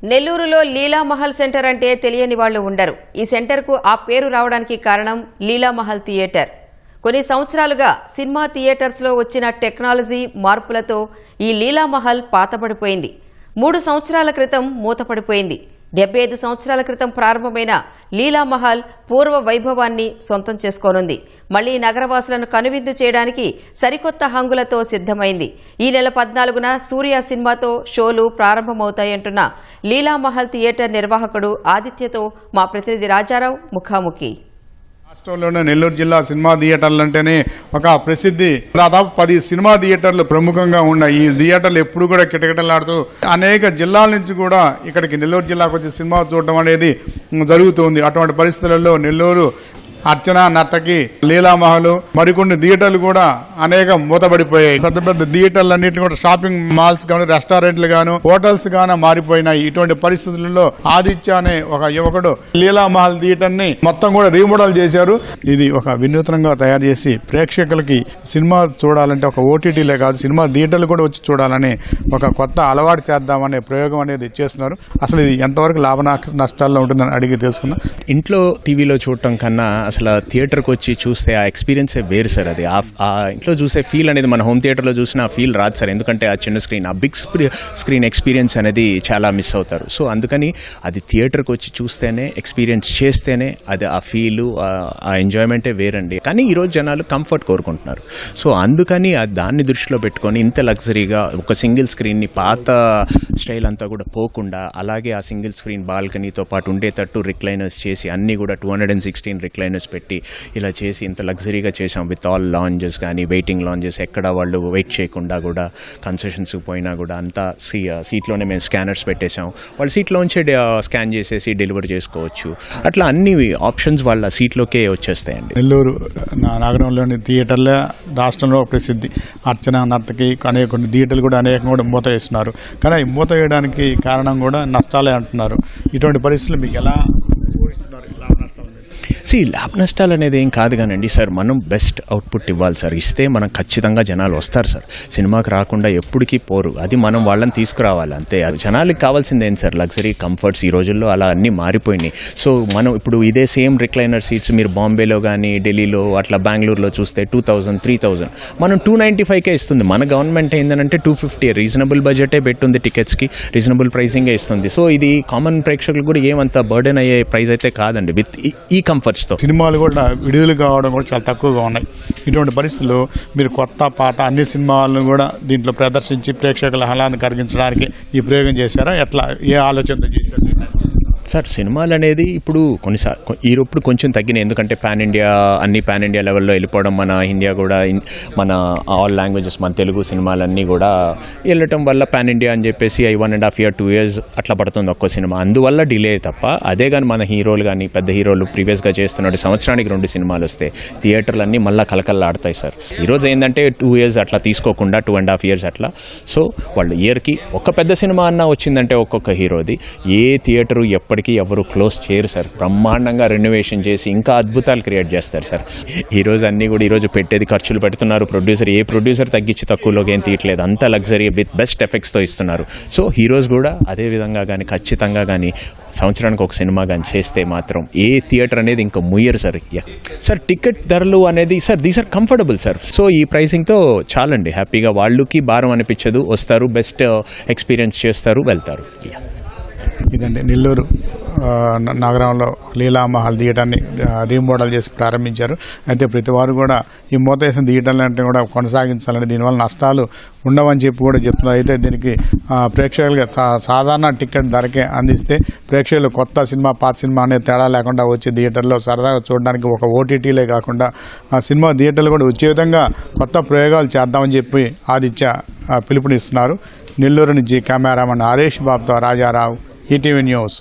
నెల్లూరులో లీలామహల్ సెంటర్ అంటే తెలియని వాళ్లు ఉండరు. ఈ సెంటర్కు ఆ పేరు రావడానికి కారణం లీలామహల్ థియేటర్. కొన్ని సంవత్సరాలుగా సినిమా థియేటర్స్లో వచ్చిన టెక్నాలజీ మార్పులతో ఈ లీలామహల్ పాతబడిపోయింది. 3 సంవత్సరాల క్రితం మూతపడిపోయింది. 75 సంవత్సరాల క్రితం ప్రారంభమైన లీలామహల్ పూర్వ వైభవాన్ని సొంతం చేసుకోనుంది. మళ్లీ నగరవాసులను కనువిందు చేయడానికి సరికొత్త హంగులతో సిద్ధమైంది. ఈ నెల 14న సూర్య సినిమాతో షోలు ప్రారంభమవుతాయంటున్న లీలామహల్ థియేటర్ నిర్వాహకుడు ఆదిత్యతో మా ప్రతినిధి రాజారావు ముఖాముఖి. రాష్ట్రంలోనే నెల్లూరు జిల్లా సినిమా థియేటర్లు అంటేనే ఒక ప్రసిద్ధి. దాదాపు 10 సినిమా థియేటర్లు ప్రముఖంగా ఉన్నాయి. ఈ థియేటర్లు ఎప్పుడు కూడా కిటకిటలాడుతూ అనేక జిల్లాల నుంచి కూడా ఇక్కడికి నెల్లూరు జిల్లాకు వచ్చి సినిమా చూడటం అనేది జరుగుతుంది. అటువంటి పరిస్థితులలో నెల్లూరు అర్చన, నర్తకి, లీలామహల్ మరికొన్ని థియేటర్లు కూడా అనేక మూతపడిపోయాయి. పెద్ద పెద్ద థియేటర్లు అన్నింటి కూడా షాపింగ్ మాల్స్ గాను, రెస్టారెంట్లు గాను, హోటల్స్ గాను మారిపోయినాయి. ఇటువంటి పరిస్థితులలో ఆదిత్య అనే ఒక యువకుడు లీలామహల్ థియేటర్ ని మొత్తం కూడా రీమోడల్ చేశారు. ఇది ఒక వినూత్నంగా తయారు చేసి ప్రేక్షకులకి సినిమా చూడాలంటే ఒక ఓటీటీలే కాదు, సినిమా థియేటర్లు కూడా వచ్చి చూడాలని ఒక కొత్త అలవాటు చేద్దామనే ప్రయోగం అనేది చేస్తున్నారు. అసలు ఇది ఎంతవరకు లాభ నష్టాల్లో ఉంటుందని అడిగి తెలుసుకున్నాం. ఇంట్లో టీవీలో చూడటం కన్నా అసలు థియేటర్కి వచ్చి చూస్తే ఆ ఎక్స్పీరియన్సే వేరు సార్. అది ఆ ఇంట్లో చూసే ఫీల్ అనేది మన హోమ్ థియేటర్లో చూసిన ఆ ఫీల్ రాదు సార్. ఎందుకంటే ఆ చిన్న స్క్రీన్, ఆ బిగ్ స్క్రీన్ ఎక్స్పీరియన్స్ అనేది చాలా మిస్ అవుతారు. సో అందుకని అది థియేటర్కి వచ్చి చూస్తేనే, ఎక్స్పీరియన్స్ చేస్తేనే అది ఆ ఫీలు, ఆ ఎంజాయ్మెంటే వేరండి. కానీ ఈరోజు జనాలు కంఫర్ట్ కోరుకుంటున్నారు. సో అందుకని దాన్ని దృష్టిలో పెట్టుకొని ఇంత లగ్జరీగా ఒక సింగిల్ స్క్రీన్ని పాత స్టైల్ అంతా కూడా పోకుండా అలాగే ఆ సింగిల్ స్క్రీన్ బాల్కనీతో పాటు ఉండేటట్టు రిక్లైనర్స్ చేసి అన్నీ కూడా 216 రిక్లైనర్స్ పెట్టి ఇలా చేసి ఇంత లగ్జరీగా చేసాం. విత్ ఆల్ లాంజెస్ కానీ, వెయిటింగ్ లాంజెస్, ఎక్కడ వాళ్ళు వెయిట్ చేయకుండా కూడా, కన్సెషన్స్కి పోయినా కూడా అంతా సీట్లోనే మేము స్కానర్స్ పెట్టేసాం. వాళ్ళ సీట్లోంచే స్కాన్ చేసేసి డెలివరీ చేసుకోవచ్చు. అట్లా అన్ని ఆప్షన్స్ వాళ్ళ సీట్లోకే వచ్చేస్తాయండి. నెల్లూరు నగరంలోని థియేటర్లే రాష్ట్రంలో ప్రసిద్ధి. అర్చన, నర్తకి అనేక కొన్ని థియేటర్లు కూడా అనేకం కూడా మూత వేస్తున్నారు. కానీ మూత వేయడానికి కారణం కూడా నష్టాలే అంటున్నారు. ఇటువంటి పరిస్థితులు మీకు ఎలా ఊహిస్తున్నారు? లాభ నష్టాలు అనేది ఏం కాదు కానండి సార్. మనం బెస్ట్ అవుట్పుట్ ఇవ్వాలి సార్. ఇస్తే మనం ఖచ్చితంగా జనాలు వస్తారు సార్. సినిమాకి రాకుండా ఎప్పటికీ పోరు. అది మనం వాళ్ళని తీసుకురావాలి అంతే. జనాలకి కావాల్సింది ఏంటి సార్? Luxury, comforts. ఈ రోజుల్లో అలా అన్నీ మారిపోయినాయి. సో మనం ఇప్పుడు ఇదే సేమ్ రిక్లైనర్ సీట్స్ మీరు బాంబేలో కానీ, ఢిల్లీలో, అట్లా బెంగళూరులో చూస్తే 2000, 3000 మనం 295కే ఇస్తుంది. మన గవర్నమెంట్ ఏంటంటే 250 రీజనబుల్ బడ్జెటే పెట్టుంది. టికెట్స్కి రీజనబుల్ ప్రైసింగే ఇస్తుంది. సో ఇది కామన్ ప్రేక్షకులు కూడా ఏమంత బర్డెన్ అయ్యే ప్రైస్ అయితే కాదండి. విత్ ఈ కంఫర్ట్స్ సినిమాలు కూడా విడుదల కావడం కూడా చాలా తక్కువగా ఉన్నాయి. ఇటువంటి పరిస్థితుల్లో మీరు కొత్త, పాత అన్ని సినిమాలను కూడా దీంట్లో ప్రదర్శించి ప్రేక్షకుల ఆహ్లాదాన్ని కలిగించడానికి ఈ ప్రయోగం చేశారా? ఎట్లా, ఏ ఆలోచనతో చేశారు సార్? సినిమాలు అనేది ఇప్పుడు ఇప్పుడు కొంచెం తగ్గినాయి. ఎందుకంటే పాన్ ఇండియా లెవెల్లో వెళ్ళిపోవడం, మన ఇండియా కూడా మన ఆల్ లాంగ్వేజెస్, మన తెలుగు సినిమాలన్నీ కూడా వెళ్ళటం వల్ల పాన్ ఇండియా అని చెప్పేసి 1.5 years 2 years అట్లా పడుతుంది ఒక్కో సినిమా. అందువల్ల డిలే తప్ప అదే కానీ మన హీరోలు కానీ, పెద్ద హీరోలు ప్రీవియస్గా చేస్తున్నాడు సంవత్సరానికి 2 సినిమాలు వస్తే థియేటర్లు అన్నీ మళ్ళీ కలకల్లాడతాయి సార్. ఈరోజు ఏంటంటే 2 years అట్లా తీసుకోకుండా 2.5 years అట్లా. సో వాళ్ళు ఇయర్కి ఒక పెద్ద సినిమా అన్న వచ్చిందంటే ఒక్కొక్క హీరోది ఏ థియేటరు ఎవరు క్లోజ్ చేయరు సార్. బ్రహ్మాండంగా రెనోవేషన్ చేసి ఇంకా అద్భుతాలు క్రియేట్ చేస్తారు సార్. ఈరోజు అన్నీ కూడా ఈరోజు పెట్టేది ఖర్చులు పెడుతున్నారు. ఏ ప్రొడ్యూసర్ తగ్గించి తక్కువలోకి ఏం తీయట్లేదు. అంత లగ్జరీ విత్ బెస్ట్ ఎఫెక్ట్స్తో ఇస్తున్నారు. సో హీరోస్ కూడా అదే విధంగా కానీ, ఖచ్చితంగా కానీ సంవత్సరానికి ఒక సినిమా కానీ చేస్తే మాత్రం ఏ థియేటర్ అనేది ఇంకా ముయ్యరు సార్. సార్ టికెట్ ధరలు అనేది sir these are comfortable sir. So ఈ ప్రైసింగ్తో చాలండి. హ్యాపీగా వాళ్ళకి భారం అనిపించదు. వస్తారు, బెస్ట్ ఎక్స్పీరియన్స్ చేస్తారు, వెళ్తారు. ఇదండి నెల్లూరు నగరంలో లీలామహల్ థియేటర్ని రీమోడల్ చేసి ప్రారంభించారు. అయితే ప్రతి వారు కూడా ఈ మూత వేసిన థియేటర్లు అంటే కూడా కొనసాగించాలని, దీనివల్ల నష్టాలు ఉండవని చెప్పి కూడా చెప్తున్నారు. అయితే దీనికి ప్రేక్షకులకి సాధారణ టికెట్ ధరకే అందిస్తే ప్రేక్షకులు కొత్త సినిమా, పాత సినిమా అనేది తేడా లేకుండా వచ్చి థియేటర్లో సరదాగా చూడడానికి ఒక ఓటీటీలే కాకుండా సినిమా థియేటర్లు కూడా వచ్చే విధంగా కొత్త ప్రయోగాలు చేద్దామని చెప్పి ఆదిత్య పిలుపునిస్తున్నారు. నెల్లూరు నుంచి కెమెరామన్ హరీష్ బాబుతో రాజారావు, ఈటీవీ న్యూస్.